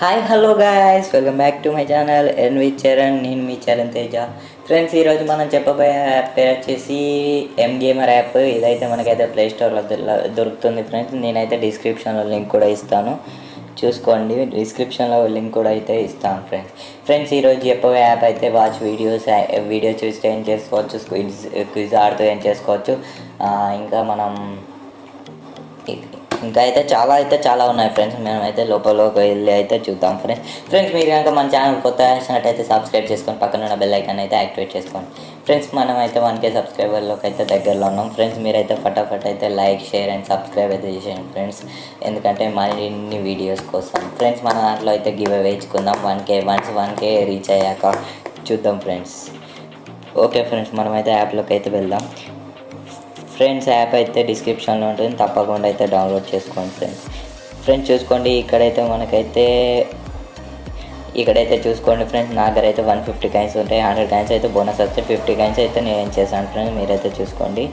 Hi hello guys, welcome back to my channel NV Charan. నేను మీ Charan Teja. Friends, ఈరోజు మనం చెప్పబోయే యాప్ పేరు వచ్చేసి ఎం గేమర్ యాప్. ఇదైతే మనకైతే ప్లే స్టోర్లో దొరుకుతుంది ఫ్రెండ్స్. నేనైతే డిస్క్రిప్షన్లో లింక్ కూడా ఇస్తాను, చూసుకోండి. డిస్క్రిప్షన్లో లింక్ కూడా అయితే ఇస్తాను ఫ్రెండ్స్. ఈరోజు చెప్పబోయే యాప్ అయితే వాచ్ వీడియో చూస్తే ఏం చేసుకోవచ్చు, క్విజ్ ఆడుతూ ఏం చేసుకోవచ్చు. ఇంకా మనం ఇంకా అయితే చాలా ఉన్నాయి ఫ్రెండ్స్. మేమైతే లోపలకి వెళ్ళి అయితే చూద్దాం ఫ్రెండ్స్. మీరు కనుక మన ఛానల్ కొత్త వచ్చినట్టయితే సబ్స్క్రైబ్ చేసుకొని పక్కన ఉన్న బెల్ ఐకాన్ అయితే యాక్టివేట్ చేసుకోండి ఫ్రెండ్స్. మనం అయితే 1K సబ్స్క్రైబర్లోకి అయితే దగ్గరలో ఉన్నాం ఫ్రెండ్స్. మీరైతే ఫటాఫట్ అయితే లైక్, షేర్ అండ్ సబ్స్క్రైబ్ అయితే చేసేయండి ఫ్రెండ్స్. ఎందుకంటే మరిన్ని వీడియోస్ కోసం ఫ్రెండ్స్ మన దాంట్లో అయితే గివ్ అవే ఇచ్చుకుందాం. 1K రీచ్ అయ్యాక చూద్దాం ఫ్రెండ్స్. ఓకే ఫ్రెండ్స్, మనమైతే యాప్లోకి అయితే వెళ్దాం ఫ్రెండ్స్. యాప్ అయితే డిస్క్రిప్షన్లో ఉంటుంది, తప్పకుండా అయితే డౌన్లోడ్ చేసుకోండి ఫ్రెండ్స్. చూసుకోండి, ఇక్కడైతే చూసుకోండి ఫ్రెండ్స్. నా దగ్గర అయితే 150 కాయిన్స్ ఉంటాయి. 100 కాయిన్స్ అయితే బోనస్ వస్తాయి. 50 కాయిన్స్ అయితే నేను ఏం చేశాను ఫ్రెండ్స్, మీరైతే చూసుకోండి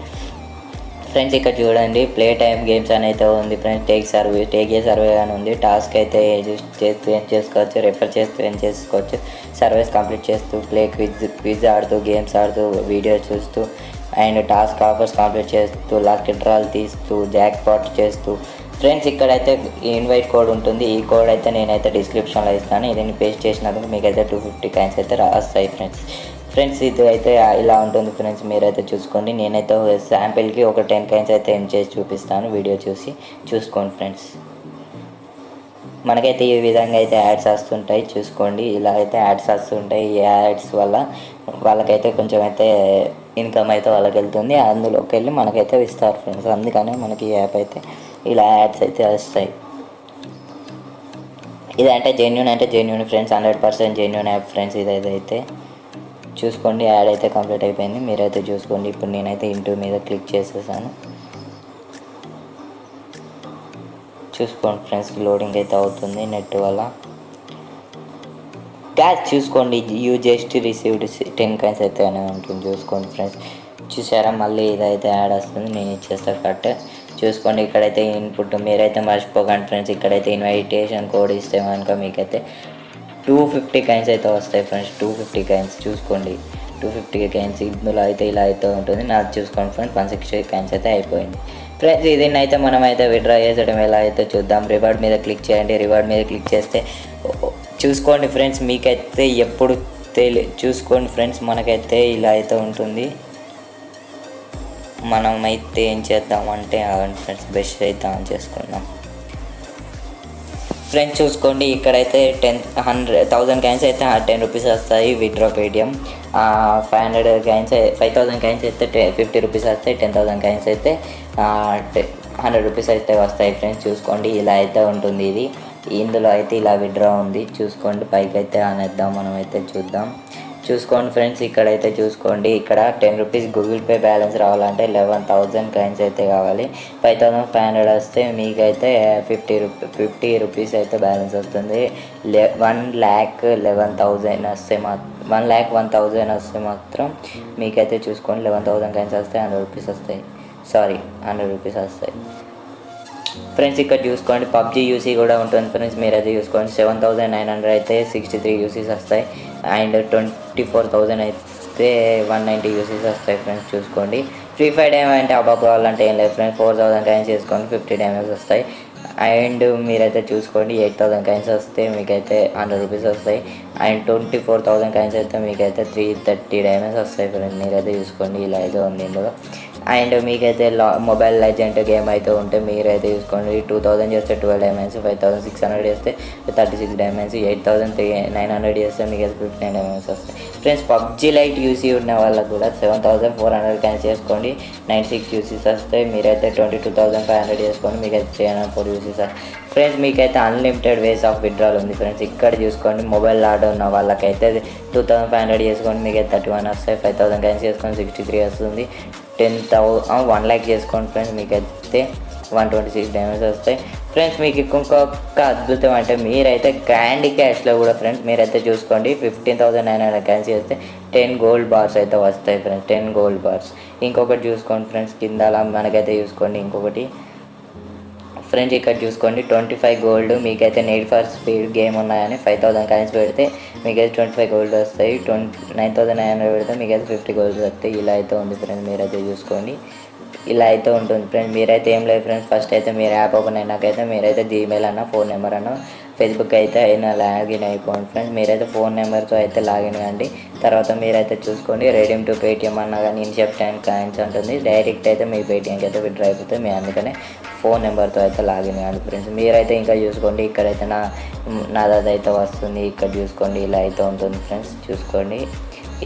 ఫ్రెండ్స్. ఇక్కడ చూడండి, ప్లే టైమ్ గేమ్స్ అని అయితే ఉంది ఫ్రెండ్స్. టేక్ ఏ సర్వే అని ఉంది. టాస్క్ అయితే చేస్తూ ఏం చేసుకోవచ్చు, రెఫర్ చేస్తూ ఏం చేసుకోవచ్చు, సర్వేస్ కంప్లీట్ చేస్తూ, క్విజ్ ఆడుతూ, గేమ్స్ ఆడుతూ, వీడియో చూస్తూ అండ్ టాస్క్ ఆఫర్స్ కంప్లీట్ చేస్తూ, లక్ డ్రాల్ తీస్తూ, జాక్ పాట్ చేస్తూ ఫ్రెండ్స్. ఇక్కడైతే ఇన్వైట్ కోడ్ ఉంటుంది. ఈ కోడ్ అయితే నేనైతే డిస్క్రిప్షన్లో ఇస్తాను. ఇది పేస్ట్ చేసినందుకు మీకైతే 250 కాయిన్స్ అయితే వస్తాయి ఫ్రెండ్స్. ఇది అయితే ఇలా ఉంటుంది ఫ్రెండ్స్, మీరైతే చూసుకోండి. నేనైతే శాంపిల్కి ఒక 10 కాయిన్స్ అయితే ఏం చేసి చూపిస్తాను, వీడియో చూసుకోండి ఫ్రెండ్స్. మనకైతే ఈ విధంగా అయితే యాడ్స్ వస్తుంటాయి, చూసుకోండి. ఇలా అయితే యాడ్స్ వస్తుంటాయి. ఈ యాడ్స్ వల్ల వాళ్ళకైతే కొంచెం అయితే ఇన్కమ్ అయితే వాళ్ళకి వెళ్తుంది. అందులోకి వెళ్ళి మనకైతే ఇస్తారు ఫ్రెండ్స్. అందుకనే మనకి ఈ యాప్ అయితే ఇలా యాడ్స్ అయితే వస్తాయి. ఇదంటే genuine friends, 100% genuine app friends. ఇదైతే చూసుకోండి. యాడ్ అయితే కంప్లీట్ అయిపోయింది, మీరైతే చూసుకోండి. ఇప్పుడు నేనైతే ఇంటూ మీద క్లిక్ చేసేసాను, చూసుకోండి ఫ్రెండ్స్. లోడింగ్ అయితే అవుతుంది నెట్ వల్ల. గ్యాస్ చూసుకోండి, యూ జస్ట్ రిసీవ్డ్ 10 కాయిన్స్ అయితే అనే ఉంటుంది, చూసుకోండి ఫ్రెండ్స్. చూసారా, మళ్ళీ ఇదైతే యాడ్ వస్తుంది. నేను ఇచ్చేస్తాను కట్. చూసుకోండి, ఇక్కడైతే ఇన్పుట్ మీరైతే మర్చిపోకండి ఫ్రెండ్స్. ఇక్కడైతే ఇన్విటేషన్ కోడ్ ఇస్తే కనుక మీకైతే 250 కాయిన్స్ అయితే వస్తాయి ఫ్రెండ్స్. 250 కాయిన్స్ చూసుకోండి, 250 కాయిన్స్. ఇందులో అయితే ఇలా అయితే ఉంటుంది. నాది చూసుకోండి ఫ్రెండ్స్, 160 కాయిన్స్ అయితే అయిపోయింది ఫ్రెండ్స్. దీన్ని అయితే మనం అయితే విత్డ్రా చేసడం ఎలా అయితే చూద్దాం. రివార్డ్ మీద క్లిక్ చేయండి. రివార్డ్ మీద క్లిక్ చేస్తే చూసుకోండి ఫ్రెండ్స్, మీకైతే ఎప్పుడు చూసుకోండి ఫ్రెండ్స్, మనకైతే ఇలా అయితే ఉంటుంది. మనమైతే ఏం చేద్దామంటే ఫ్రెండ్స్, బెస్ట్ అయితే ఆన్ చేసుకుందాం ఫ్రెండ్స్. చూసుకోండి, ఇక్కడైతే 1000 కాయిన్స్ అయితే 10 రూపీస్ వస్తాయి విత్డ్రా పేటిఎం. 500 కాయిన్స్ 5000 కాయిన్స్ అయితే 50 రూపీస్ వస్తాయి. 10,000 కాయిన్స్ అయితే 100 రూపీస్ అయితే వస్తాయి ఫ్రెండ్స్. చూసుకోండి, ఇలా అయితే ఉంటుంది. ఇందులో అయితే ఇలా విత్డ్రా ఉంది, చూసుకోండి. పైకి అయితే అనేద్దాం, మనం అయితే చూసుకోండి ఫ్రెండ్స్. ఇక్కడైతే చూసుకోండి, ఇక్కడ 10 రూపీస్ గూగుల్ పే బ్యాలెన్స్ రావాలంటే 11,000 కాయిన్స్ అయితే కావాలి. 5,500 వస్తే మీకైతే 50 రూపీస్ అయితే బ్యాలెన్స్ వస్తుంది. 1,11,000 వస్తే 1,01,000 వస్తే మాత్రం మీకైతే చూసుకోండి 11,000 కాయిన్స్ వస్తాయి. 100 రూపీస్ వస్తాయి, 100 రూపీస్ వస్తాయి ఫ్రెండ్స్. ఇక్కడ చూసుకోండి, పబ్జీ యూసీ కూడా ఉంటుంది ఫ్రెండ్స్. మీరైతే చూసుకోండి, 7,900 అయితే 63 యూసీస్ వస్తాయి. అండ్ 24,000 అయితే 190 యూసీస్ వస్తాయి ఫ్రెండ్స్. చూసుకోండి, ఫ్రీ ఫైర్ ఏమంటే అవ్వాలంటే ఏం లేదు ఫ్రెండ్స్. 4,000 కాయిన్స్ చేసుకోండి, 50 డ్యామేజ్ వస్తాయి. అండ్ మీరైతే చూసుకోండి, 8,000 కాయిన్స్ వస్తే మీకైతే 100 రూపీస్ వస్తాయి. అండ్ 24,000 కాయిన్స్ అయితే మీకైతే 330 డ్యామేజ్ వస్తాయి ఫ్రెండ్స్. మీరైతే చూసుకోండి, ఇలా అయితే ఉంది ఇందులో. అండ్ మీకైతే మొబైల్ లెజెండ్ గేమ్ అయితే ఉంటే మీరైతే చూసుకోండి, 2,000 చేస్తే 12 డ్యామేజ్, 5,600 చేస్తే 36 డ్యామేజ్, 8,900 చేస్తే మీకైతే 59 డ్యామేజ్ వస్తాయి ఫ్రెండ్స్. పబ్జీ లైట్ యూసీ ఉన్న వాళ్ళకు కూడా 7,400 కాయిన్స్ చేసుకోండి, 96 యూసీస్ వస్తాయి. మీరైతే 22,500 చేసుకోండి, మీకైతే 304 యూసీస్ ఫ్రెండ్స్. మీకైతే అన్లిమిటెడ్ వేస్ ఆఫ్ విత్డ్రాల్ ఉంది ఫ్రెండ్స్. ఇక్కడ చూసుకోండి, మొబైల్ ఆర్డర్ ఉన్న వాళ్ళకైతే 2,500 చేసుకోండి, మీకైతే 31 వస్తాయి. 5,000 కాయిన్స్ చేసుకొని 63 వస్తుంది. 1 lakh చేసుకోండి ఫ్రెండ్స్, మీకైతే 126 డ్యామేజ్ వస్తాయి ఫ్రెండ్స్. మీకు ఇంకొక అద్భుతం అంటే మీరైతే క్యాండీ క్యాష్లో కూడా ఫ్రెండ్స్ మీరైతే చూసుకోండి, 15,900 కాయిన్స్ చేస్తే 10 గోల్డ్ బార్స్ అయితే వస్తాయి ఫ్రెండ్స్. 10 gold bars. ఇంకొకటి చూసుకోండి ఫ్రెండ్స్, కింద మనకైతే చూసుకోండి, ఇంకొకటి ఫ్రెండ్స్ ఇక్కడ చూసుకోండి 25 గోల్డ్ మీకైతే నీడ్ ఫర్ స్పీడ్ గేమ్ ఉన్నాయని 5000 కాయిన్స్ పెడితే మీకైతే 25 గోల్డ్ వస్తాయి. 9900 పెడితే మీకైతే 50 గోల్డ్ వస్తాయి. ఇలా అయితే ఉంది ఫ్రెండ్స్, మీరైతే చూసుకోండి. ఇలా అయితే ఉంటుంది ఫ్రెండ్స్. మీరైతే ఏం లేదు ఫ్రెండ్స్, ఫస్ట్ అయితే మీరు యాప్ ఓపెన్ అయినాకైతే మీరైతే జీమెయిల్ అన్న ఫోన్ నెంబర్ అన్న ఫేస్బుక్ అయితే అయినా లాగిన్ అయిపోండి ఫ్రెండ్స్. మీరైతే ఫోన్ నెంబర్తో అయితే లాగిన్ కండి. తర్వాత మీరైతే చూసుకోండి రెడీమ్ టు పేటిఎం అన్నా కానీ ఇన్షెప్ 10 కాయిన్స్ ఉంటుంది. డైరెక్ట్ అయితే మీ పేటిఎంకి అయితే విత్డ్రా అయిపోతుంది. మీ అందుకనే ఫోన్ నెంబర్తో అయితే లాగిన్ కండి ఫ్రెండ్స్. మీరైతే ఇంకా చూసుకోండి ఇక్కడైతే నాదైతే వస్తుంది. ఇక్కడ చూసుకోండి ఇలా అయితే ఉంటుంది ఫ్రెండ్స్. చూసుకోండి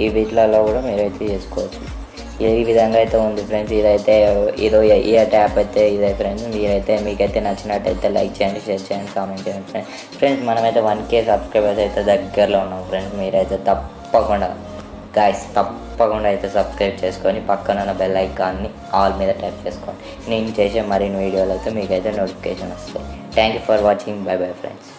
ఈ వీటిలలో కూడా మీరైతే చేసుకోవచ్చు. ఈ విధంగా అయితే ఉంది ఫ్రెండ్స్. ఇదైతే ఈ యాప్ అయితే ఇదే ఫ్రెండ్స్. మీకైతే నచ్చినట్టయితే లైక్ చేయండి, షేర్ చేయండి, కామెంట్ చేయండి ఫ్రెండ్స్. మనమైతే 1K సబ్స్క్రైబర్స్ అయితే దగ్గరలో ఉన్నాం ఫ్రెండ్స్. మీరైతే తప్పకుండా అయితే సబ్స్క్రైబ్ చేసుకొని పక్కన బెల్ ఐకాన్ని ఆల్ మీద ట్యాప్ చేసుకోండి. నేను చేసే మరిన్ని వీడియోలు అయితే మీకైతే నోటిఫికేషన్ వస్తాయి. Thank you for watching. By bye friends.